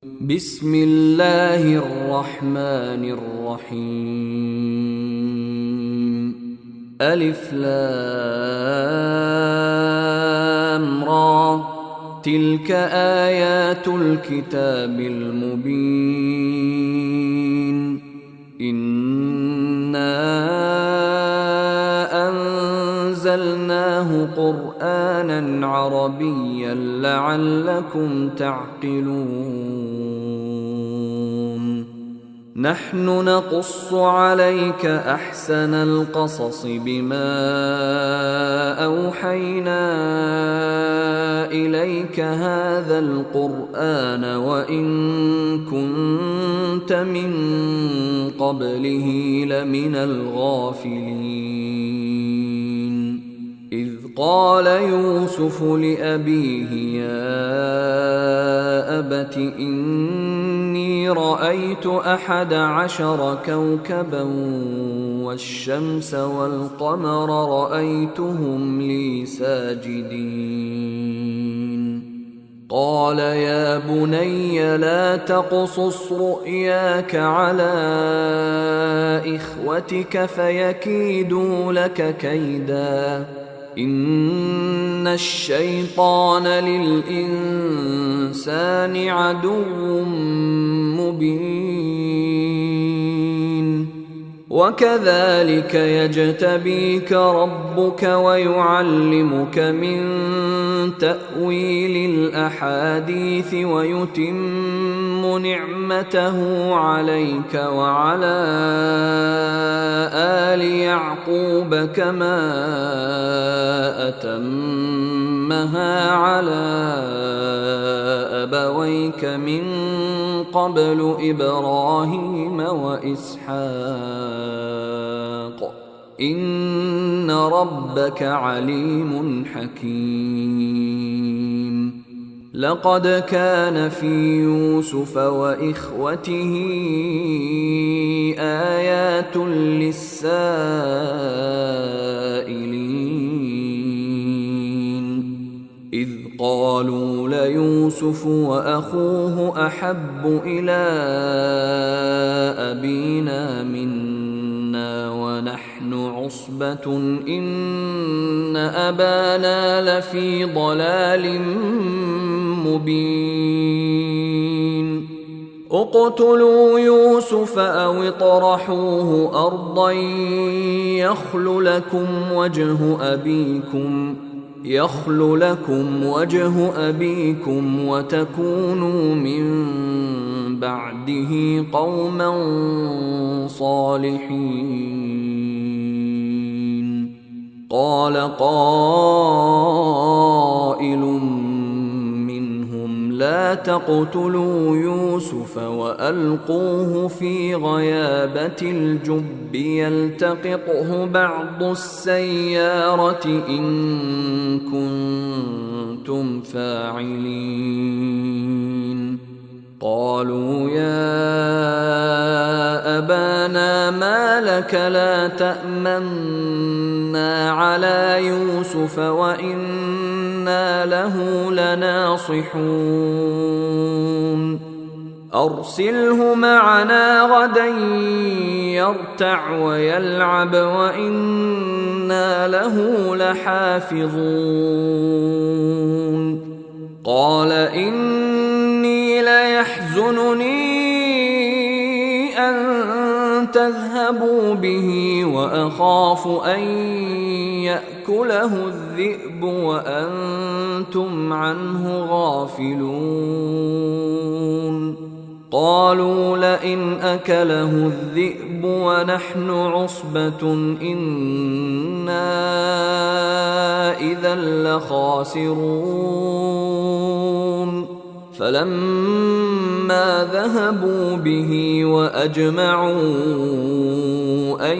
بسم الله الرحمن الرحيم. ألف لام را، تلك آيات الكتاب المبين. إنا أنزلناه قرآنا عربيا لعلكم تعقلون. نحن نقص عليك أحسن القصص بما أوحينا إليك هذا القرآن وإن كنت من قبله لمن الغافلين. إذ قال يوسف لأبيه يا أبت إني رأيت 11 كوكبا والشمس والقمر رأيتهم لي ساجدين. قال يا بني لا تقصص رؤياك على إخوتك فيكيدوا لك كيدا، إن الشيطان للإنسان عدو مبين. وكذلك يجتبيك ربك ويعلمك من تأويل الأحاديث ويتم نعمته عليك وعلى آل يعقوب كما أتمها على أبويك من قبل إبراهيم وإسحاق، إن ربك عليم حكيم. لقد كان في يوسف وإخوته آيات للسائلين، إذ قالوا ليوسف وأخوه أحب إلى أبينا منا ونحن عصبة إن أبانا لفي ضلال مبين. اقتلوا يوسف أو اطرحوه أرضا يخل لكم وجه أبيكم وتكونوا من بعده قوما صالحين. قال قائل منهم لا تقتلوا يوسف وألقوه في غيابة الجب يلتقطه بعض السيارة إن كنتم فاعلين. قالوا يا أبانا ما لك لا تأمنا على يوسف وإنا له لناصحون. أرسله معنا غدا يرتع ويلعب وإنا له لحافظون. قال إني ليحزنني أن تذهبوا به وأخاف أن يأكله الذئب وأنتم عنه غافلون. قالوا لئن أكله الذئب ونحن عصبة إنا إذا لخاسرون. فلما ذهبوا به وأجمعوا أن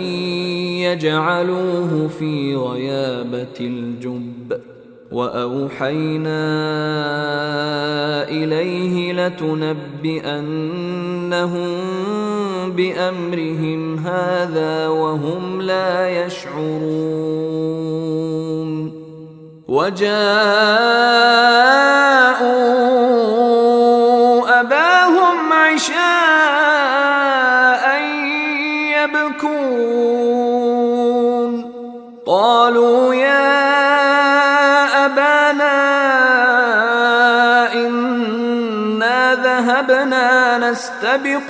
يجعلوه في غيابة الجب وأوحينا إليه لتنبئنهم بأمرهم هذا وهم لا يشعرون. وجاءوا أباهم عشاء يبكون قالوا يا أبانا إنا ذهبنا نستبق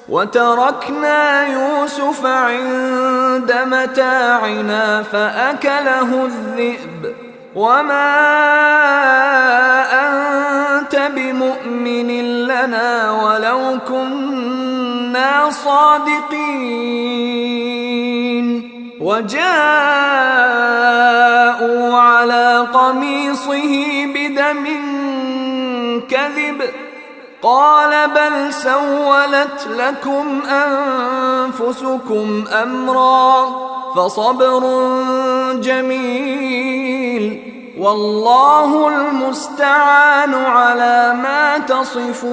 وتركنا يوسف عند متاعنا فأكله الذئب وما أنت بمؤمن لنا ولو كنا صادقين وجاءوا على قميصه بدم كذب قال بل سولت لكم أنفسكم أمرا فصبر جميل والله المستعان على ما تصفون.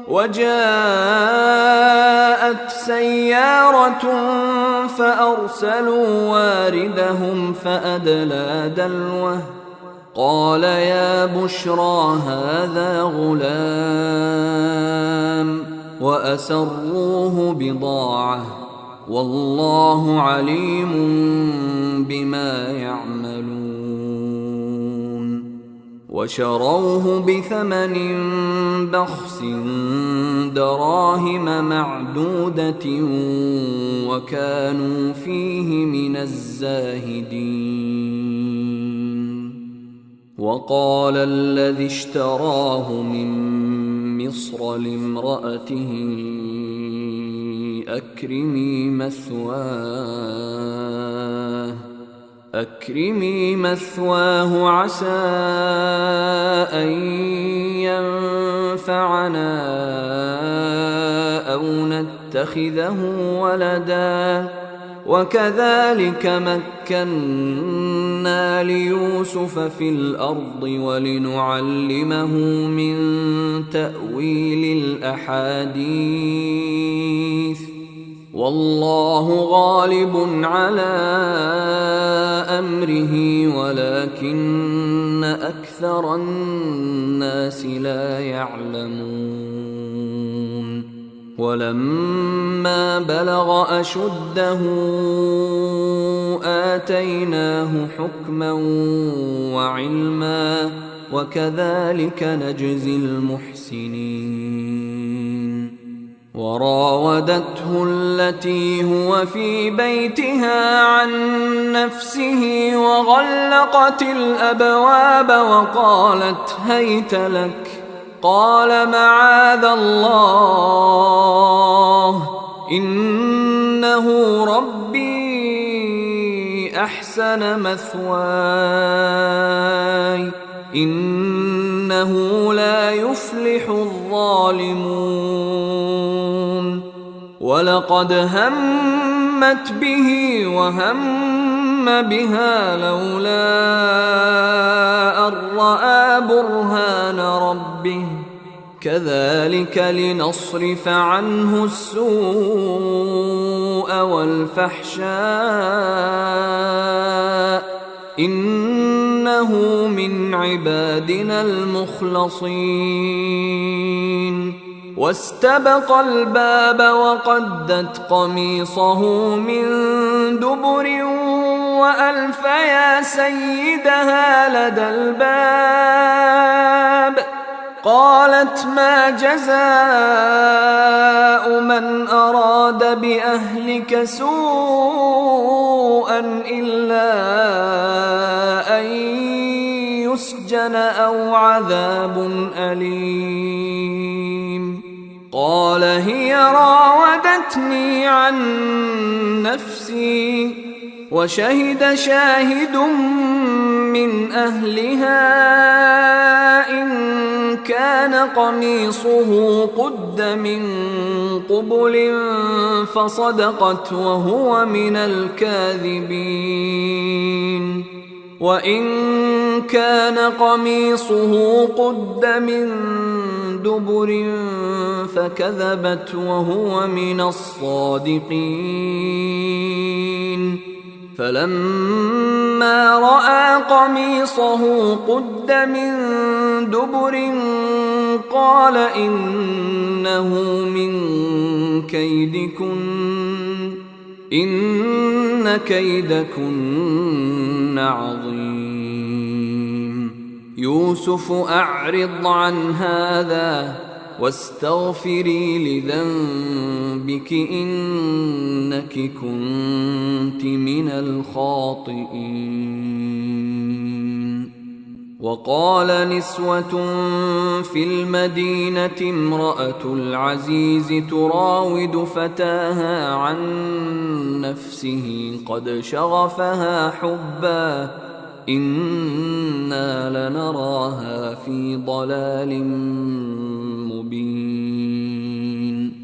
وجاءت سيارة فأرسلوا واردهم فأدلى دلوه قال يا بشرى هذا غلام وأسروه بضاعة والله عليم بما يعملون. وشروه بثمن بخس دراهم معدودة وكانوا فيه من الزاهدين. وقال الذي اشتراه من مصر لامرأته أكرمي مثواه عسى أن ينفعنا أو نتخذه ولدا وكذلك مكنا ليوسف في الأرض ولنعلمه من تأويل الأحاديث والله غالب على أمره ولكن أكثر الناس لا يعلمون. ولما بلغ أشده آتيناه حكما وعلما وكذلك نجزي المحسنين. وراودته التي هو في بيتها عن نفسه وغلقت الأبواب وقالت هيت لك قال معاذ الله إنه ربي أحسن مثواي إنه لا يفلح الظالمون. ولقد همت به وهم بها لولا أن رأى برهان ربه كذلك لنصرف عنه السوء والفحشاء إنه من عبادنا المخلصين. واستبق الباب وقدت قميصه من دبر وألف يا سيدها لدى الباب قالت ما جزاء من أراد بأهلك سوءا إلا أن يسجن أو عذاب أليم. قال هي راودتني عن نفسي وشهد شاهد من أهلها إن كان قميصه قد من قبل فصدقت وهو من الكاذبين وإن كان قميصه قد من دبر فكذبت وهو من الصادقين. فلما رأى قميصه قد من دبر قال إنه من كيدكن إن كيدكن عظيم يوسف أعرض عن هذا واستغفري لذنبك إنك كنت من الخاطئين. وقال نسوة في المدينة امرأة العزيز تراود فتاها عن نفسه قد شغفها حبا إنا لنراها في ضلال مبين.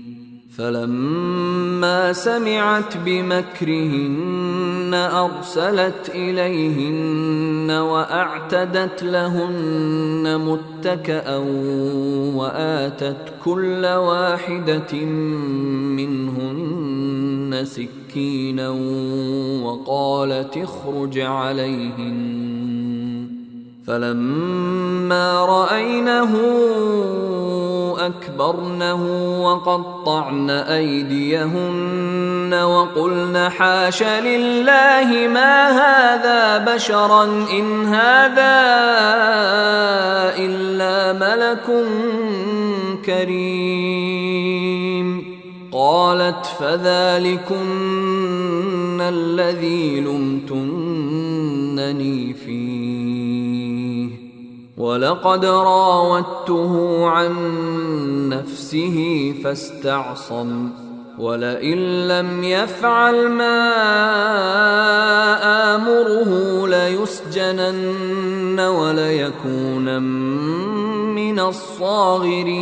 فلما سمعت بمكرهن أرسلت إليهن وأعتدت لهن متكأ وآتت كل واحدة منهن سكينا وقالت اخرج عليهن. فلما رأينه أكبرنه وقطعن أيديهن وقلن حاش لله ما هذا بشرا إن هذا إلا ملك كريم. قالت فذلكن الذي لمتنني فيه ولقد راودته عن نفسه فاستعصم ولئن لم يفعل ما آمره ليسجنن وليكونن من الصاغرين.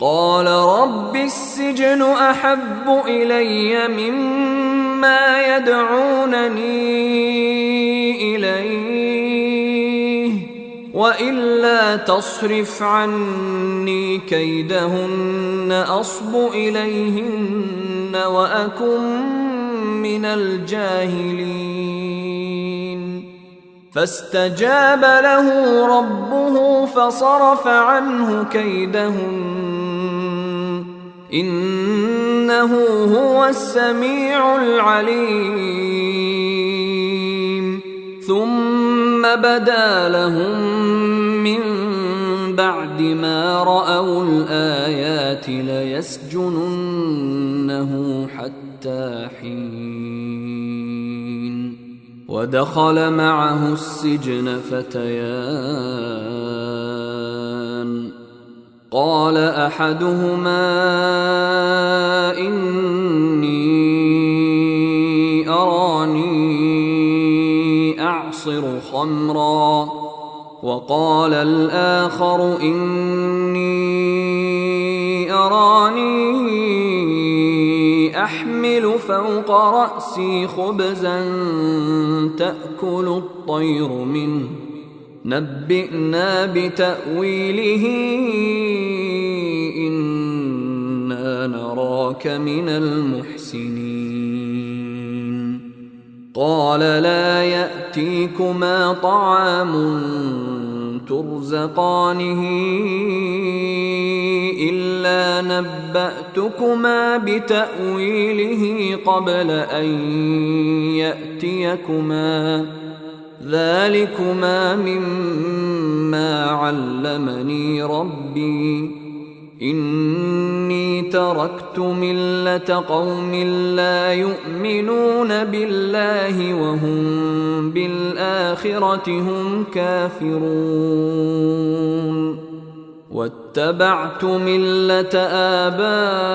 قال رب السجن أحب إلي مما يدعونني إليه وإلا تصرف عني كيدهن أصب إليهن وأكن من الجاهلين. فاستجاب له ربه فصرف عنه كيدهن إنه هو السميع العليم. ثم بدا لهم من بعد ما رأوا الآيات ليسجننه حتى حين. ودخل معه السجن فتيان قال أحدهما إني أراني أعصر خمرا وقال الآخر إني أراني أحمل فوق رأسي خبزا تأكل الطير منه نبئنا بتأويله إنا نراك من المحسنين. قال لا يأتيكما طعام ترزقانه إلا نبأتكما بتأويله قبل أن يأتيكما ذلكما مما علمني ربي إني تركت ملة قوم لا يؤمنون بالله وهم بالآخرة هم كافرون واتبعت ملة آبائي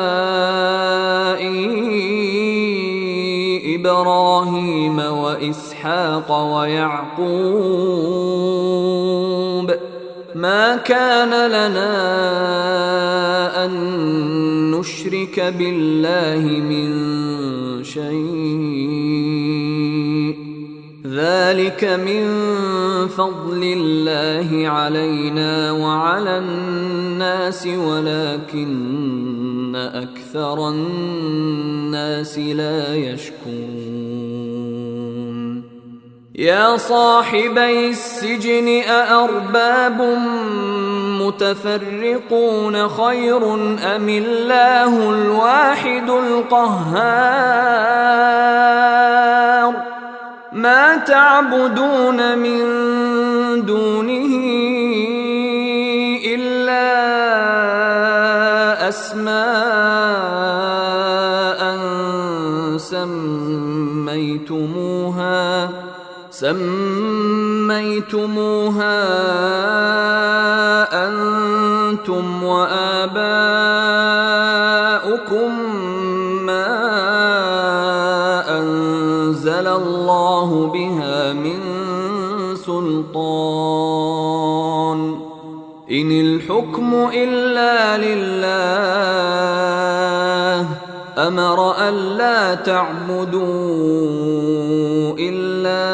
إبراهيم وإسحاق ويعقوب ما كان لنا أن نشرك بالله من شيء ذلك من فضل الله علينا وعلى الناس ولكن أكثر الناس لا يشكرون. يا صاحبي السجن أأرباب متفرقون خير أم الله الواحد القهار ما تعبدون من دونه إلا أسماء سميتموها أنتم وآباؤكم ما أنزل الله بها من سلطان إن الحكم إلا لله أمر ألا تعبدوا إلا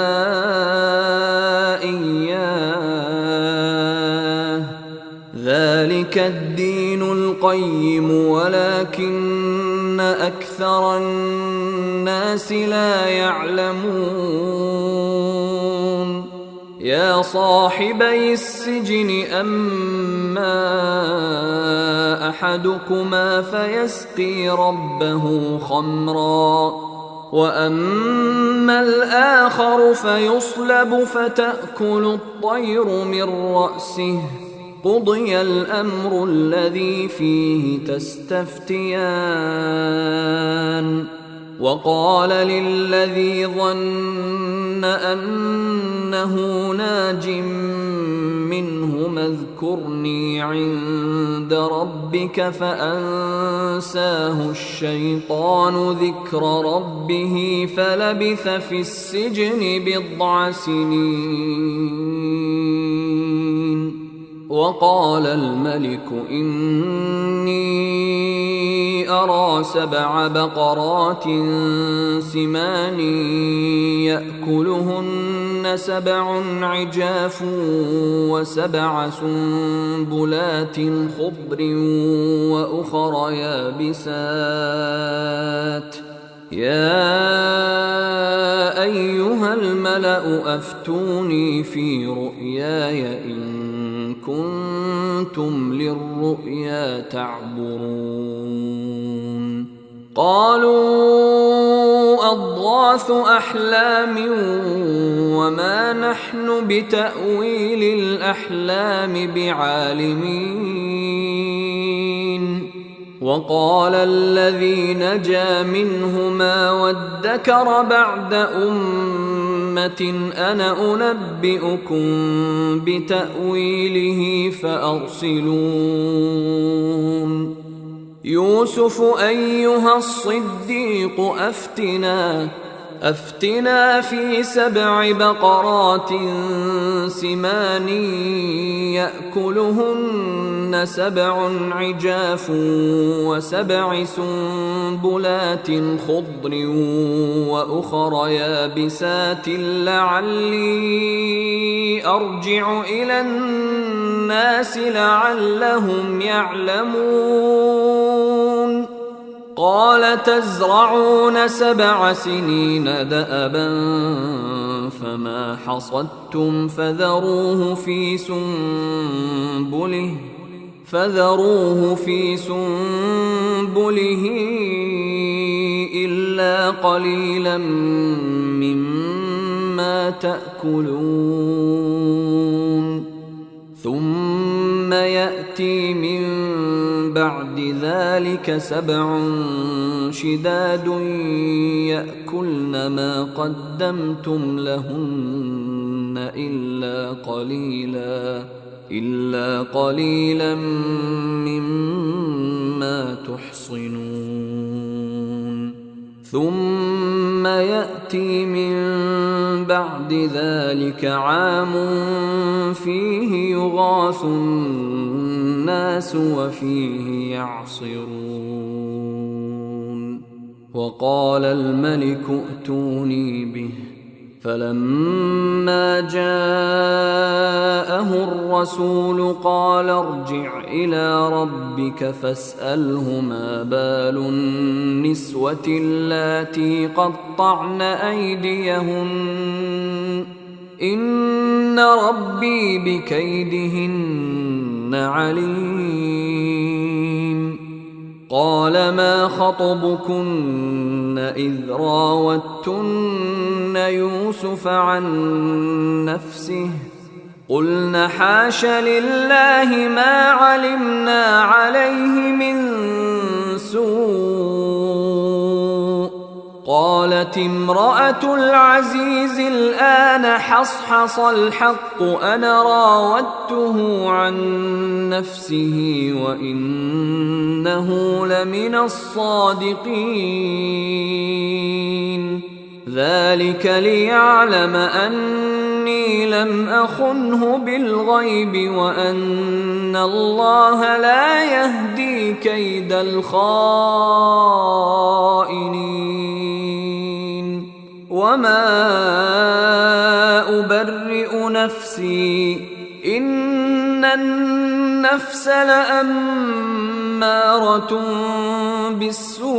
إياه ذلك الدين القيم ولكن أكثر الناس لا يعلمون يا صاحبي السجن أما أحدكما فيسقي ربه خمرا وأما الآخر فيصلب فتأكل الطير من رأسه قضي الأمر الذي فيه تستفتيان وقال للذي ظن أنه ناج منهما اذكرني عند ربك فأنساه الشيطان ذكر ربه فلبث في السجن 10 سنين وقال الملك إني أرى 7 بقرات سمان يأكلهن 7 عجاف و7 سنبلات خضر وأخر يابسات يا أيها الملأ أفتوني في رؤياي إن كنتم للرؤيا تعبرون قالوا أضغاث أحلام وما نحن بتأويل الأحلام بعالمين وقال الذي نجا منهما وادكر بعد أمة أنا أنبئكم بتأويله فأرسلون يوسف أيها الصديق أفتنا في 7 بقرات سمان يأكلهن 7 عجاف و7 سنبلات خضر وأخر يابسات لعلي أرجع إلى الناس لعلهم يعلمون قال تزرعون 7 سنين دأبا فما حصدتم فذروه في سنبله إلا قليلا مما تأكلون ثم يأتي من بعد ذلك 7 شداد يأكلن ما قدمتم لهن إلا قليلا مما تحصنون ثم يأتي من بعد ذلك عام فيه يغاث الناس وفيه يعصرون وقال الملك ائتوني به فلما جاءه الرسول قال ارجع إلى ربك فاسأله ما بال النسوة اللاتي قطعن أيديهن إن ربي بكيدهن عليم. قال ما خطبكن إذ راوتن يوسف عن نفسه قلن حاش لله ما علمنا عليه من سوء. قالت امرأة العزيز الآن حصحص الحق أنا راودته عن نفسه وإنه لمن الصادقين. ذلك ليعلم أني لم أخنه بالغيب وأن الله لا يهدي كيد الخائنين. وما أبرئ نفسي إن النفس لأمارة بالسوء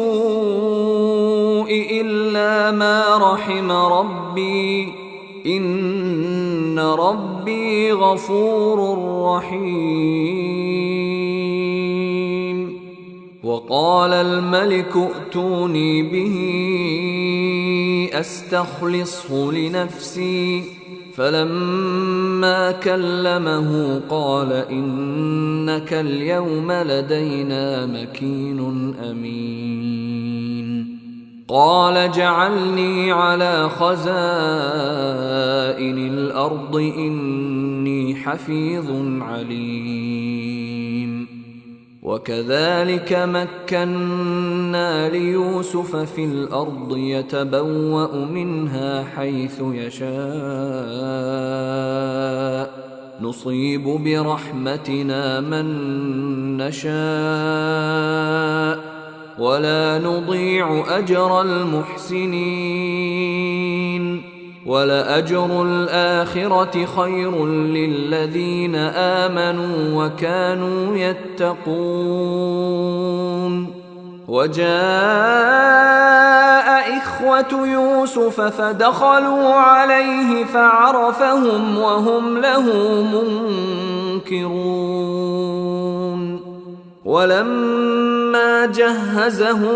إلا ما رحم ربي إن ربي غفور رحيم. وقال الملك ائتوني به أستخلصه لنفسي فلما كلمه قال إنك اليوم لدينا مكين أمين. قال جعلني على خزائن الأرض إني حفيظ عليم. وكذلك مكنا ليوسف في الأرض يتبوأ منها حيث يشاء نصيب برحمتنا من نشاء ولا نضيع أجر المحسنين. ولأجر الآخرة خير للذين آمنوا وكانوا يتقون. وجاء إخوة يوسف فدخلوا عليه فعرفهم وهم له منكرون. ولما جهزهم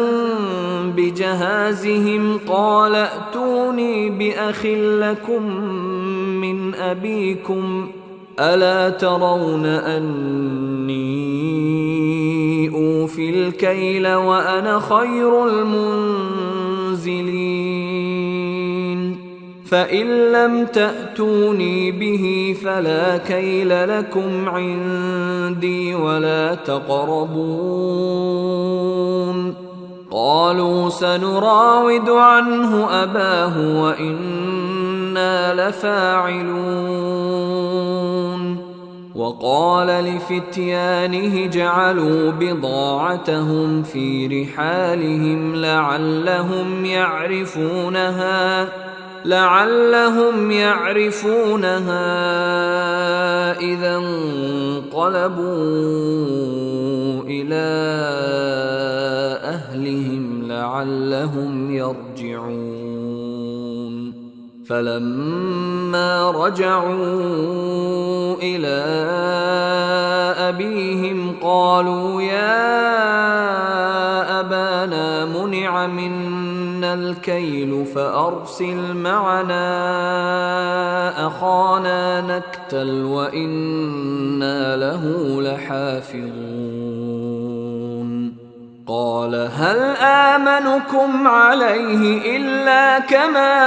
بجهازهم قال ائتوني بأخ لكم من أبيكم ألا ترون أني أوفي الكيل وأنا خير المنزلين. فإن لم تأتوني به فلا كيل لكم عندي ولا تقربون. قالوا سنراود عنه أباه وإنا لفاعلون. وقال لفتيانه جعلوا بضاعتهم في رحالهم لعلهم يعرفونها إذا انقلبوا إلى أهلهم لعلهم يرجعون. فلما رجعوا إلى أبيهم قالوا يا أبانا منع منا الكيل فأرسل معنا أخانا نكتل وإنا له لحافظون. قال هل آمنكم عليه إلا كما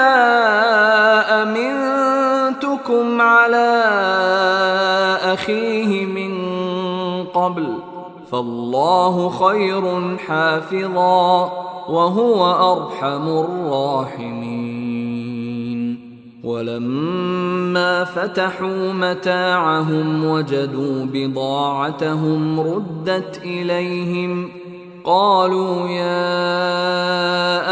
أمنتكم على أخيه من قبل فالله خير حافظا وهو أرحم الراحمين. ولما فتحوا متاعهم وجدوا بضاعتهم ردت إليهم قالوا يا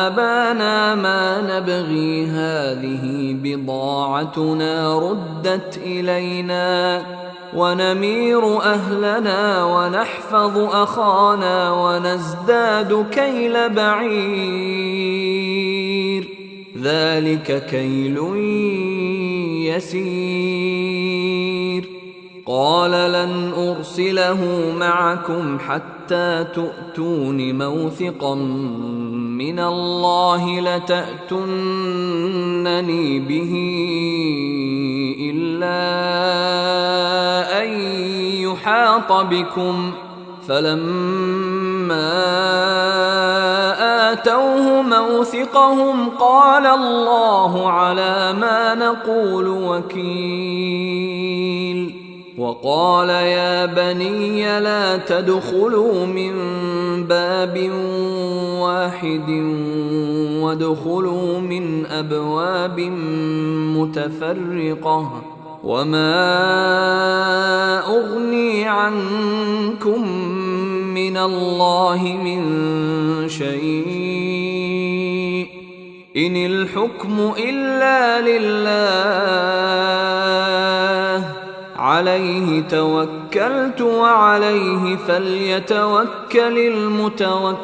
أبانا ما نبغي هذه بضاعتنا ردت إلينا ونمير أهلنا ونحفظ أخانا ونزداد كيل بعير ذلك كيل يسير قال لن أرسله معكم حتى تؤتون موثقا من الله لتأتونني به إلا أن يحاط بكم فلما آتوه موثقهم قال الله على ما نقول وكيل وقال يا بني لا تدخلوا من باب واحد وادخلوا من أبواب متفرقة وما أغني عنكم من الله من شيء إن الحكم إلا لله عليه توكلت وعليه فليتوكل المتوكلون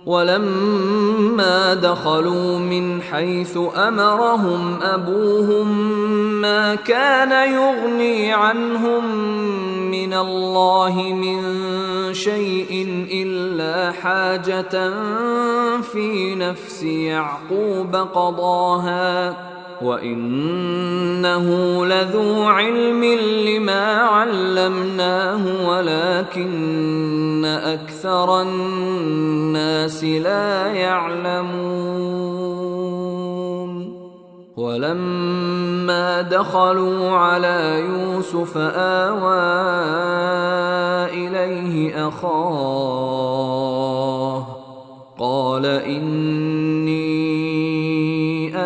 ولما دخلوا من حيث أمرهم أبوهم ما كان يغني عنهم من الله من شيء إلا حاجة في نفس يعقوب قضاها وإنه لذو علم لما علمناه ولكن أكثر الناس لا يعلمون ولما دخلوا على يوسف آوى إليه أخاه قال إني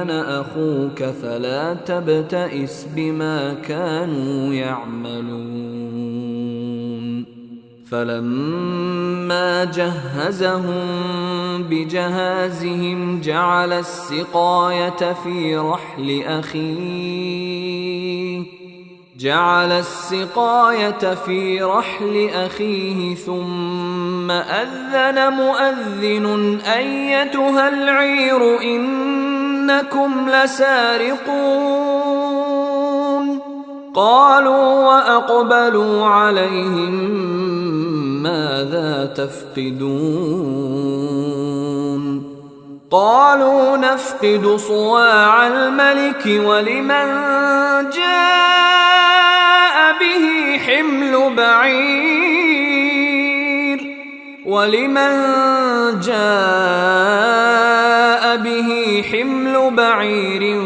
أنا أخوك فلا تبتئس بما كانوا يعملون فلما جهزهم بجهازهم جعل السقاية في رحل أخيه ثم أذن مؤذن أيتها العير إنكم لسارقون قالوا وأقبلوا عليهم ماذا تفقدون قالوا نفقد صواع الملك ولمن جاء به حمل بعير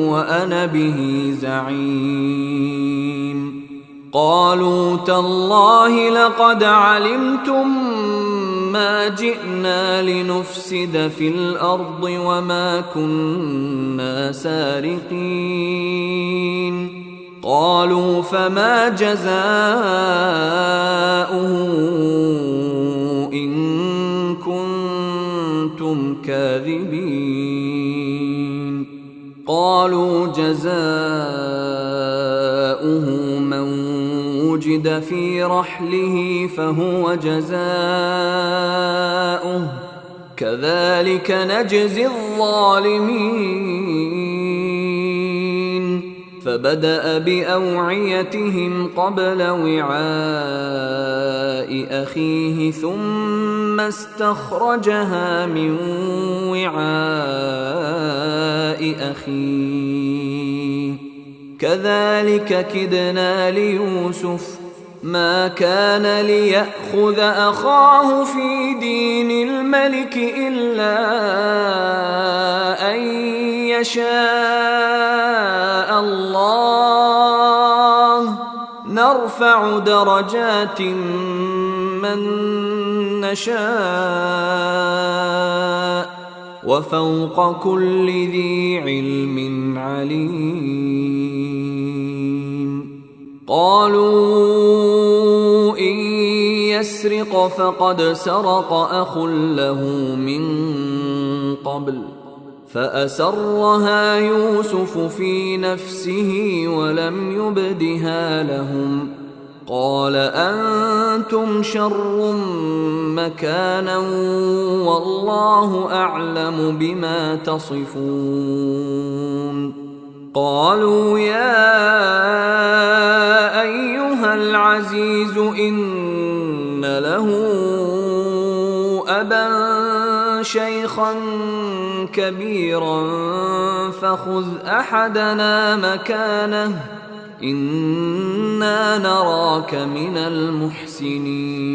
وأنا به زعيم قالوا تالله لقد علمتم ما جئنا لنفسد في الأرض وما كنا سارقين قالوا فما جزاؤه إن كنتم كاذبين قالوا جزاؤه من وجد في رحله فهو جزاؤه كذلك نجزي الظالمين فبدأ بأوعيتهم قبل وعاء أخيه ثم استخرجها من وعاء أخيه كذلك كدنا ليوسف ما كان ليأخذ أخاه في دين الملك إلا أن يشاء الله نرفع درجات من نشاء وفوق كل ذي علم عليم قالوا إن يسرق فقد سرق أخ له من قبل فأسرها يوسف في نفسه ولم يبدها لهم قال أنتم شر مكانا والله أعلم بما تصفون قالوا يا أيها العزيز إن له أبا شيخا كبيرا فخذ أحدنا مكانه إنا نراك من المحسنين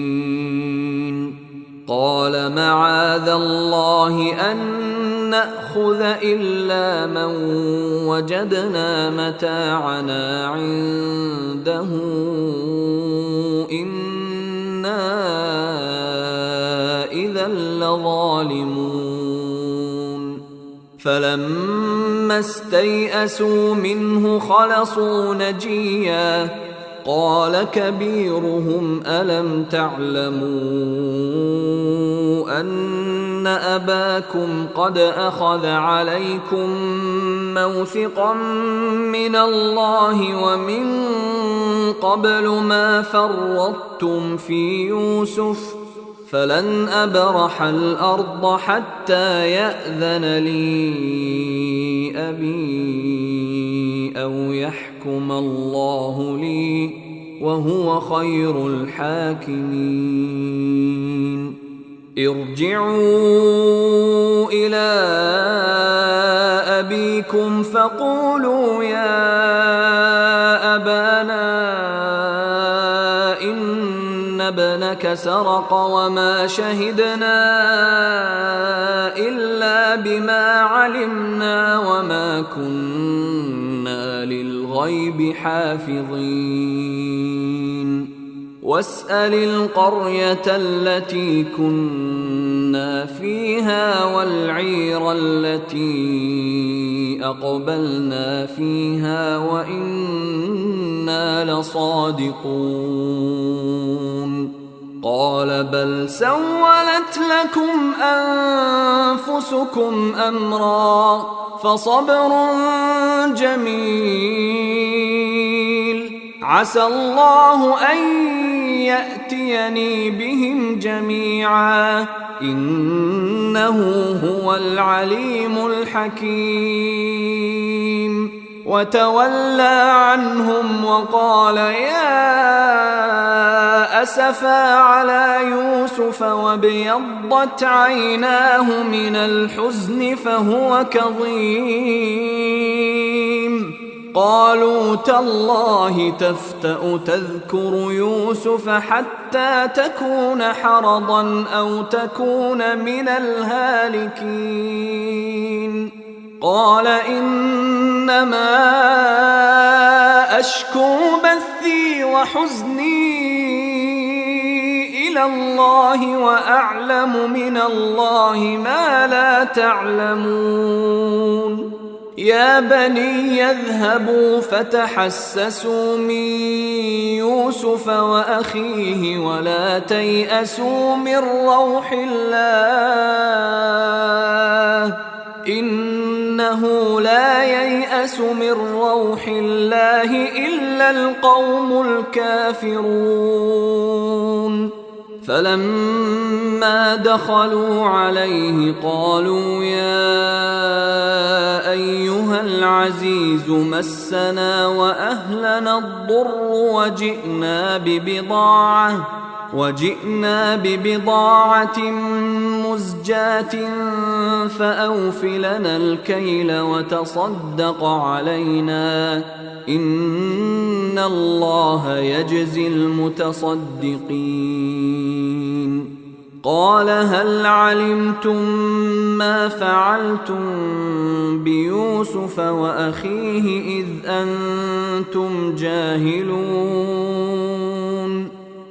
قال معاذ الله أن نأخذ إلا من وجدنا متاعنا عنده إنا إذا لظالمون فلما استيئسوا منه خلصوا نجيا قال كبيرهم ألم تعلموا أن أباكم قد أخذ عليكم موثقا من الله ومن قبل ما فرطتم في يوسف فلن أبرح الأرض حتى يأذن لي أبي أو يحكم الله لي وهو خير الحاكمين ارجعوا إلى أبيكم فقولوا يا أبانا إن ابنك سرق وما شهدنا إلا بما علمنا وما كنا للغيب حافظين واسأل القرية التي كنا فيها والعير التي أقبلنا فيها وإنا لصادقون قال بل سولت لكم أنفسكم أمرا فصبر جميل عسى الله أن يأتيني بهم جميعا إنه هو العليم الحكيم وتولى عنهم وقال يا أسفا على يوسف وابيضت عيناه من الحزن فهو كظيم قالوا تالله تفتأ تذكر يوسف حتى تكون حرضا أو تكون من الهالكين قال إنما أشكو بثي وحزني إلى الله وأعلم من الله ما لا تعلمون يا بني يذهبوا فتحسسوا من يوسف وأخيه ولا تيأسوا من روح الله إنه لا ييأس من روح الله إلا القوم الكافرون فلما دخلوا عليه قالوا يا أيها العزيز مسنا وأهلنا الضر وجئنا ببضاعة مزجاة فأوف لنا الكيل وتصدق علينا إن الله يجزي المتصدقين قال هل علمتم ما فعلتم بيوسف وأخيه إذ أنتم جاهلون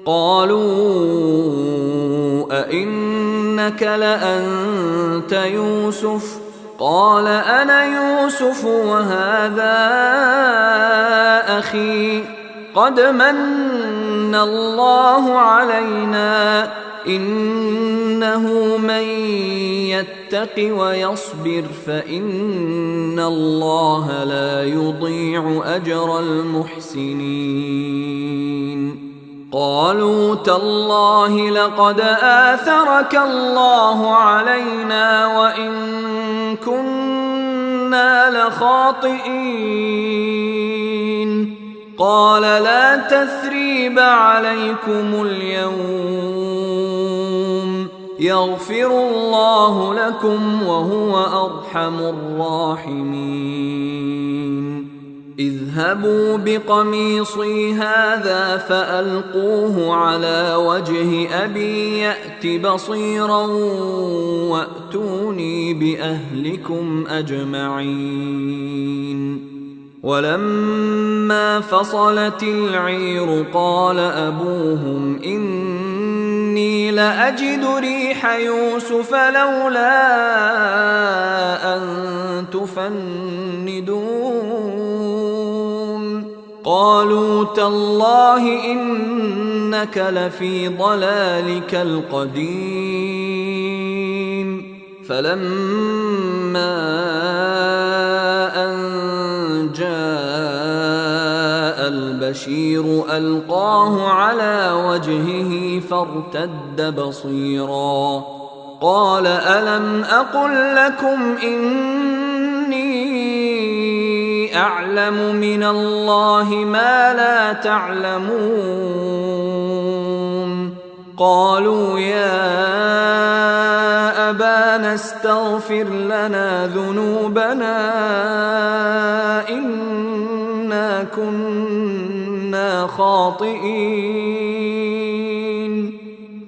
قالوا أئنك لأنت يوسف قال أنا يوسف وهذا أخي قد من من الله علينا إنه من يتق ويصبر فإن الله لا يضيع أجر المحسنين. قالوا تالله لقد آثرك الله علينا وإن كنا لخاطئين. قال لا تثريب عليكم اليوم يغفر الله لكم وهو أرحم الراحمين. اذهبوا بقميصي هذا فألقوه على وجه أبي يأت بصيرا وأتوني بأهلكم أجمعين. ولما فصلت العير قال أبوهم إني لأجد ريح يوسف لولا أن تفندون. قالوا تالله إنك لفي ضلالك القديم. فلما أن جاء البشير ألقاه على وجهه فارتد بصيرا. قال ألم أقل لكم إني أعلم من الله ما لا تعلمون. قالوا يا أبانا استغفر لنا ذنوبنا إنا كنا خاطئين.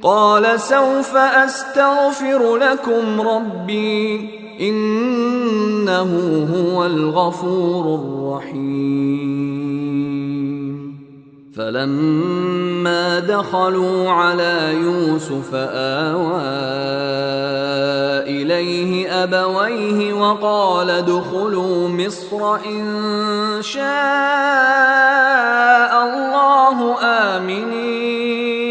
قال سوف أستغفر لكم ربي إنه هو الغفور الرحيم. فلما دخلوا على يوسف آوى إليه أبويه وقال ادخلوا مصر إن شاء الله آمنين.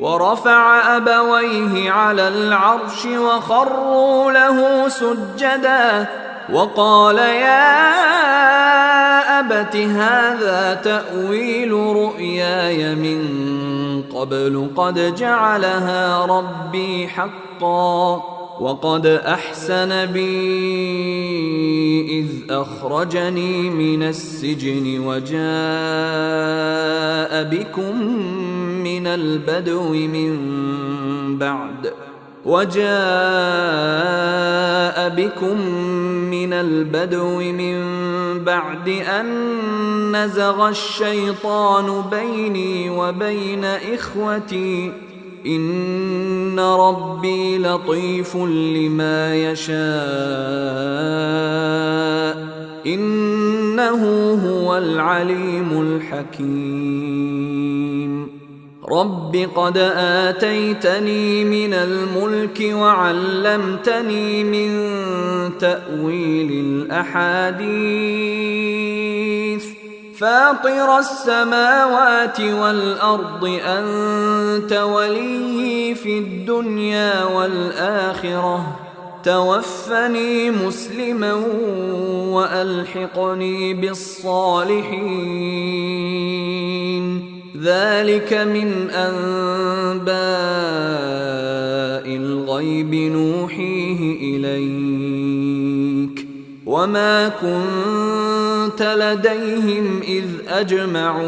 ورفع أبويه على العرش وخروا له سجدا وقال يا أبت هذا تأويل رؤياي من قبل قد جعلها ربي حقا وقد أحسن بي إذ أخرجني من السجن وجاء بكم من البدو من بعد أن نزغ الشيطان بيني وبين إخوتي إن ربي لطيف لما يشاء إنه هو العليم الحكيم. رب قد آتيتني من الملك وعلمتني من تأويل الأحاديث فاطر السماوات والأرض أنت ولي في الدنيا والآخرة توفني مسلما وألحقني بالصالحين. ذلك من أنباء الغيب نوحيه إليك وما كنت لديهم إذ أجمعوا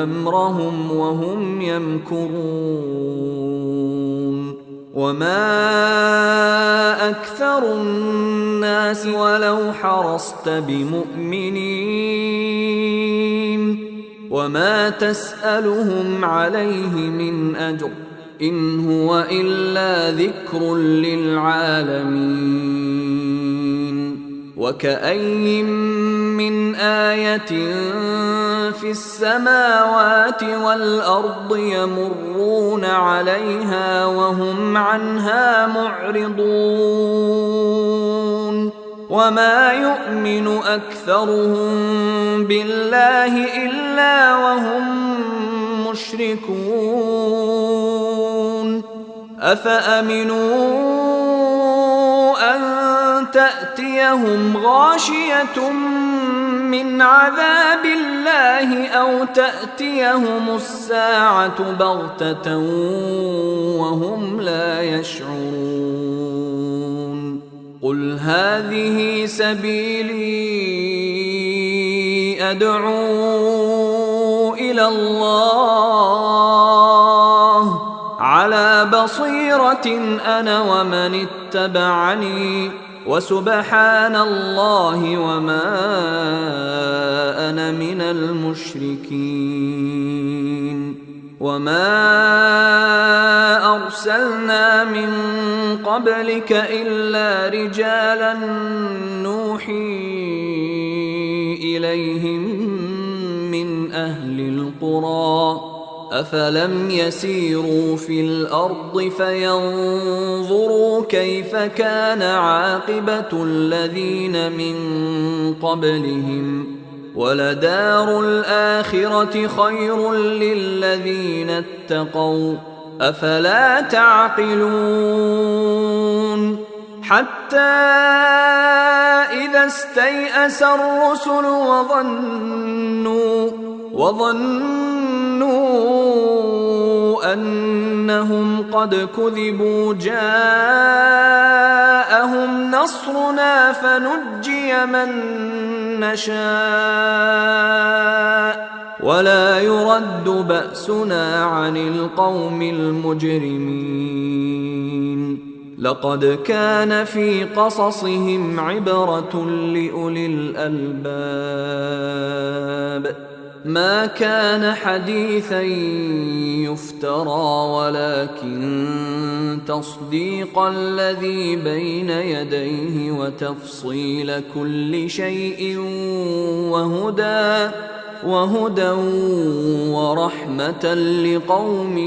أمرهم وهم يمكرون. وما أكثر الناس ولو حرصت بمؤمنين وما تسألهم عليه من أجر إن هو إلا ذكر للعالمين. وكأين من آية في السماوات والأرض يمرون عليها وهم عنها معرضون وما يؤمن أكثرهم بالله إلا وهم مشركون أفأمنوا أن تأتيهم غاشية من عذاب الله أو تأتيهم الساعة بغتة وهم لا يشعرون قل هذه سبيلي أدعو إلى الله على بصيرة أنا ومن اتبعني وسبحان الله وما أنا من المشركين وما أرسلنا من قبلك إلا رجالا نوحي إليهم من أهل القرى أفلم يسيروا في الأرض فينظروا كيف كان عاقبة الذين من قبلهم ولدار الآخرة خير للذين اتقوا أفلا تعقلون حتى إذا استيأس الرسل وظنوا أنهم قد كذبوا جاءهم نصرنا فنجي من نشاء ولا يرد بأسنا عن القوم المجرمين لقد كان في قصصهم عبرة لأولي الألباب ما كان حديثا يفترى ولكن تصديق الذي بين يديه وتفصيل كل شيء وهدى ورحمة لقوم